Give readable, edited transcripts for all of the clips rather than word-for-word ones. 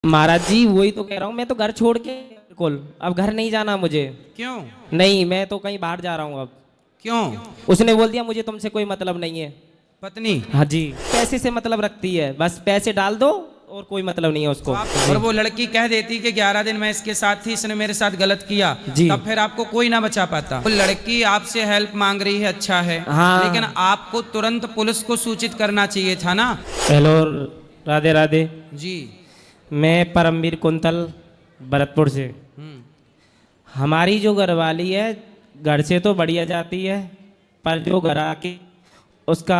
महाराज जी वही तो कह रहा हूँ, मैं तो घर छोड़ के बिल्कुल अब घर नहीं जाना मुझे। क्यों? नहीं, मैं तो कहीं बाहर जा रहा हूँ अब। क्यों? उसने बोल दिया मुझे तुमसे कोई मतलब नहीं है। पत्नी? हाँ जी, पैसे से मतलब रखती है, बस पैसे डाल दो और कोई मतलब नहीं है उसको। और वो लड़की कह देती कि 11 दिन मैं इसके साथ थी, इसने मेरे साथ गलत किया, जी। तब फिर आपको कोई ना बचा पाता। वो लड़की आपसे हेल्प मांग रही है, अच्छा है, हाँ। लेकिन आपको तुरंत पुलिस को सूचित करना चाहिए था ना। हेलो, राधे राधे। जी। मैं परमवीर कुंतल भरतपुर से। हमारी जो घरवाली है घर से तो बढ़िया जाती है, पर जो घर आके उसका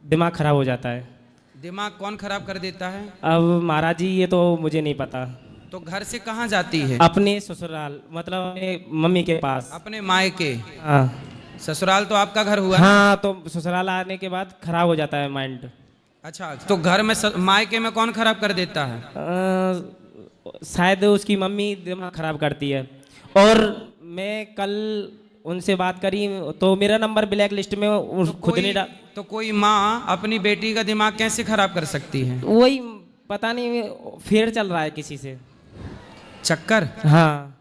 दिमाग खराब हो जाता है। दिमाग कौन खराब कर देता है? अब महाराज जी ये तो मुझे नहीं पता। तो घर से कहाँ जाती है? अपने ससुराल, मतलब अपने मम्मी के पास। अपने मायके? हाँ। ससुराल तो आपका घर हुआ ना? हाँ, तो ससुराल आने के बाद खराब हो जाता है माइंड। अच्छा, तो घर में मायके में कौन खराब कर देता है? शायद उसकी मम्मी दिमाग खराब करती है। और मैं कल उनसे बात करी तो मेरा नंबर ब्लैक लिस्ट में खुद नहीं डाल। तो कोई माँ अपनी बेटी का दिमाग कैसे खराब कर सकती है? वही पता नहीं, फेर चल रहा है किसी से। चक्कर? हाँ।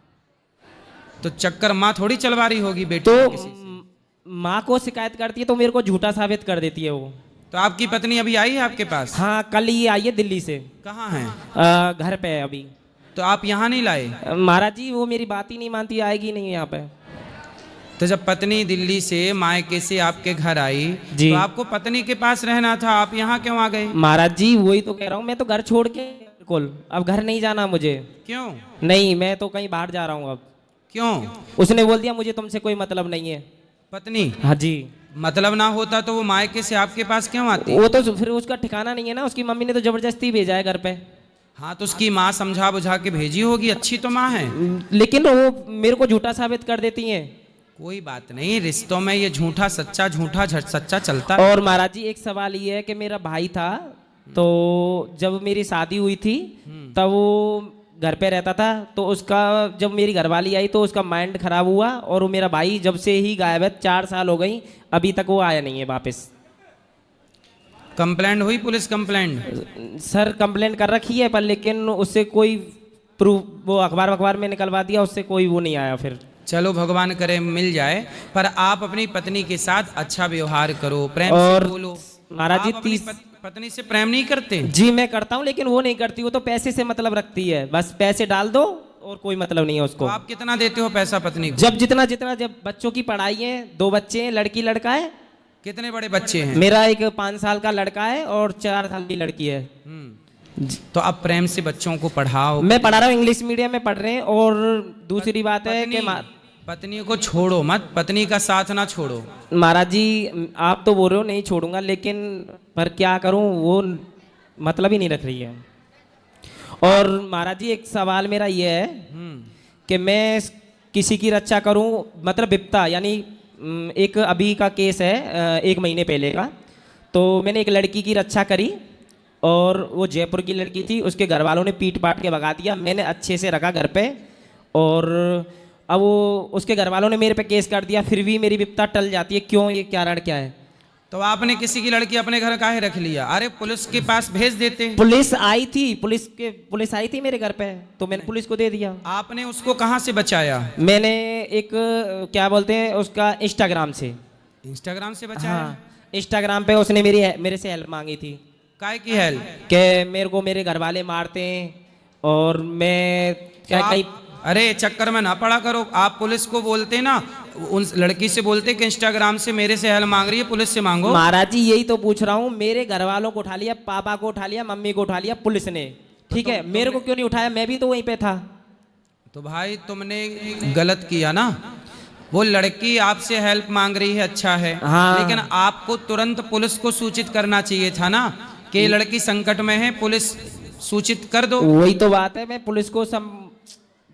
तो चक्कर माँ थोड़ी चलवा रही होगी बेटी तो का किसी से। माँ को शिकायत करती है तो मेरे को झूठा साबित कर देती है वो। तो आपकी पत्नी अभी आई है आपके पास? हाँ, कल ही आई है दिल्ली से। कहाँ है? घर पे है अभी। तो आप यहाँ नहीं लाए? महाराज जी वो मेरी बात ही नहीं मानती, आएगी नहीं यहाँ पे। तो जब पत्नी दिल्ली से मायके से आपके घर आई जी, तो आपको पत्नी के पास रहना था, आप यहाँ क्यों आ गए? महाराज जी वही तो कह रहा हूँ, मैं तो घर छोड़ के बिल्कुल अब घर नहीं जाना मुझे। क्यों? नहीं, मैं तो कहीं बाहर जा रहा हूँ अब। क्यों? उसने बोल दिया मुझे तुमसे कोई मतलब नहीं है। पत्नी? हाँ जी। मतलब ना होता तो वो मायके से आपके पास क्यों आती? वो तो फिर उसका ठिकाना नहीं है ना, उसकी मम्मी ने तो जबरदस्ती भेजा है घर पे। हाँ, तो उसकी माँ समझा बुझा के भेजी होगी, अच्छी तो माँ है। लेकिन वो मेरे को झूठा साबित कर देती हैं। कोई बात नहीं, रिश्तों में ये झूठा सच्चा चलता है। और महाराज जी एक सवाल ये है कि मेरा भाई था, तो जब मेरी शादी हुई थी तब वो घर पे रहता था, तो उसका जब मेरी घरवाली आई तो उसका माइंड खराब हुआ और वो मेरा भाई जब से ही गायब है, 4 साल हो गई, अभी तक वो आया नहीं है वापस। कंप्लेंट हुई? Police complaint? सर कंप्लेंट कर रखी है, पर लेकिन उससे कोई प्रूफ, वो अखबार में निकलवा दिया, उससे कोई वो नहीं आया फिर। चलो भगवान करे मिल जाए, पर आप अपनी पत्नी के साथ अच्छा व्यवहार करो, प्रेम और से बोलो। महाराज जी आप अपनी पत्नी से प्रेम नहीं करते? जी मैं करता हूँ, लेकिन वो नहीं करती, वो तो पैसे से मतलब रखती है, बस पैसे डाल दो और कोई मतलब नहीं है उसको। तो आप कितना देते हो पैसा पत्नी को? जब जितना जितना, जब बच्चों की पढ़ाई है, 2 बच्चे हैं, लड़की लड़का है। कितने बड़े बच्चे हैं? मेरा एक 5 साल का लड़का है और 4 साल की लड़की है। तो आप प्रेम से बच्चों को पढ़ाओ। मैं पढ़ा रहा हूँ, इंग्लिश मीडियम में पढ़ रहे हैं। और दूसरी बात है कि पत्नी को छोड़ो मत, पत्नी का साथ ना छोड़ो। महाराज जी आप तो बोल रहे हो नहीं छोड़ूंगा, लेकिन पर क्या करूं, वो मतलब ही नहीं रख रही है। और महाराज जी एक सवाल मेरा ये है कि मैं किसी की रक्षा करूं, मतलब विपता, यानी एक अभी का केस है 1 महीने पहले का, तो मैंने एक लड़की की रक्षा करी और वो जयपुर की लड़की थी, उसके घर वालों ने पीट पाट के भगा दिया, मैंने अच्छे से रखा घर पे, और अब वो उसके घर वालों ने मेरे पे केस कर दिया, फिर भी मेरी विपता टल जाती है, क्यों, ये कारण क्या है? तो आपने किसी की लड़की अपने घर काहे रख लिया? अरे पुलिस के पास भेज देते। पुलिस आई थी, पुलिस आई थी मेरे घर पे, तो मैंने पुलिस को दे दिया। आपने उसको कहाँ से बचाया? मैंने एक क्या बोलते हैं उसका, इंस्टाग्राम से। इंस्टाग्राम से बचाया? हाँ, इंस्टाग्राम पे उसने मेरे से हेल्प मांगी थी। काय की हेल्प? कि मेरे को मेरे घर वाले मारते हैं और मैं क्या कहीं। अरे चक्कर में ना पड़ा करो, आप पुलिस को बोलते ना, उन लड़की से बोलते कि इंस्टाग्राम से मेरे से हेल्प मांग रही है, पुलिस से मांगो। महाराज जी यही तो पूछ रहा हूँ, मेरे घर वालों को उठा लिया, पापा को उठा लिया, मम्मी को उठा लिया पुलिस ने, ठीक है, मेरे को क्यों नहीं उठाया? मैं भी तो वहीं पे था। तो भाई तुमने गलत किया ना, वो लड़की आपसे हेल्प मांग रही है, अच्छा है, हाँ। लेकिन आपको तुरंत पुलिस को सूचित करना चाहिए था ना कि ये लड़की संकट में है, पुलिस सूचित कर दो। वही तो बात है, मैं पुलिस को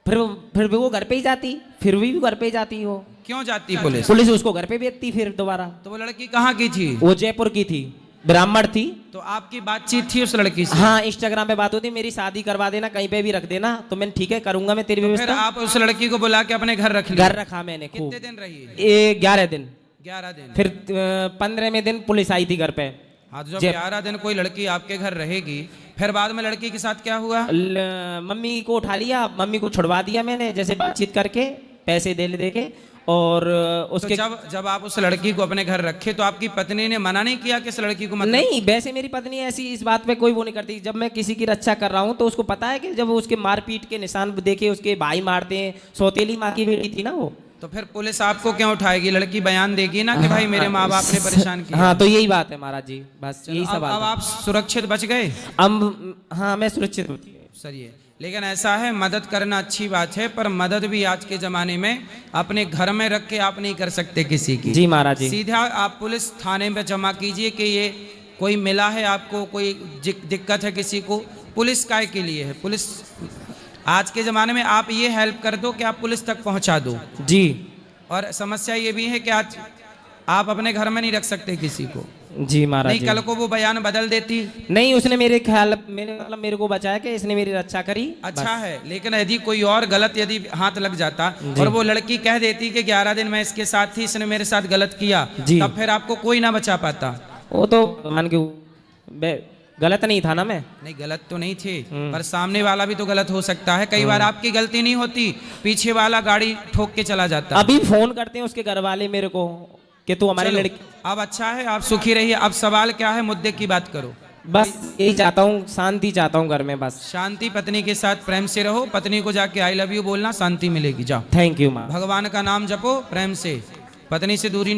फिर भी वो घर पे ही जाती, फिर भी घर पे ही जाती हो। क्यों जाती पुलिस? पुलिस उसको घर पे भेजती फिर दोबारा। तो वो लड़की कहाँ की थी? वो जयपुर की थी, ब्राह्मण थी। तो आपकी बातचीत थी उस लड़की से? हाँ, इंस्टाग्राम पे बात होती, मेरी शादी करवा देना, कहीं पे भी रख देना, तो मैंने ठीक है करूंगा मैं तेरी व्यवस्था। फिर आप उस लड़की को बुला के अपने घर रख लिया? घर रखा मैंने खूब। कितने दिन रही? 11 दिन। 11 दिन। फिर 15वें दिन पुलिस आई थी घर पे। हाँ, तो जब 11 दिन कोई लड़की आपके घर रहेगी, फिर बाद में लड़की के साथ क्या हुआ? मम्मी को उठा लिया, मम्मी को छुड़वा दिया मैंने, जैसे बातचीत करके पैसे दे के। और तो उसके जब आप उस लड़की को अपने घर रखे तो आपकी पत्नी ने मना नहीं किया कि इस लड़की को मत? नहीं, वैसे मेरी पत्नी ऐसी इस बात पे कोई वो नहीं करती। जब मैं किसी की रक्षा कर रहा हूँ तो उसको पता है कि जब उसके मारपीट के निशान देखे, उसके भाई मारते हैं, सौतेली माँ की बेटी थी ना वो। तो फिर पुलिस आपको क्यों उठाएगी? लड़की बयान देगी ना कि भाई मेरे माँ बाप ने परेशान किया। हाँ, तो यही बात है महाराज जी, बस यही अब सवाल। आप सुरक्षित बच गए? अब हाँ, मैं सुरक्षित होती है। सही है, लेकिन ऐसा है, मदद करना अच्छी बात है, पर मदद भी आज के जमाने में अपने घर में रख के आप नहीं कर सकते किसी की। जी महाराज जी। सीधा आप पुलिस थाने में जमा कीजिए कि ये कोई मिला है आपको, कोई दिक्कत है किसी को। पुलिस काय के लिए है? पुलिस आज के ज़माने में आप ये हेल्प कर दो कि आप पुलिस तक पहुंचा दो। जी। और समस्या ये भी है कि आज आप अपने घर में नहीं रख सकते किसी को। जी महाराज नहीं, जी। कल को वो बयान बदल देती। नहीं, उसने मेरे को बचाया कि इसने मेरी रक्षा करी। अच्छा है, लेकिन यदि कोई और गलत यदि हाथ लग जाता और वो लड़की कह देती कि 11 दिन मैं इसके साथ थी, इसने मेरे साथ गलत किया, तब फिर आपको कोई ना बचा पाता। वो तो मान के गलत नहीं था ना मैं। नहीं, गलत तो नहीं थे, पर सामने वाला भी तो गलत हो सकता है। कई बार आपकी गलती नहीं होती, पीछे वाला गाड़ी ठोक के चला जाता। अभी फोन करते हैं उसके घर वाले मेरे को कि तू हमारी लड़की। अब अच्छा है, आप सुखी रहिए। अब सवाल क्या है, मुद्दे की बात करो। बस यही चाहता हूँ, शांति चाहता हूँ घर में, बस शांति। पत्नी के साथ प्रेम से रहो, पत्नी को जाके आई लव यू बोलना, शांति मिलेगी। जाओ, थैंक यू माँ। भगवान का नाम जपो, प्रेम से, पत्नी से दूरी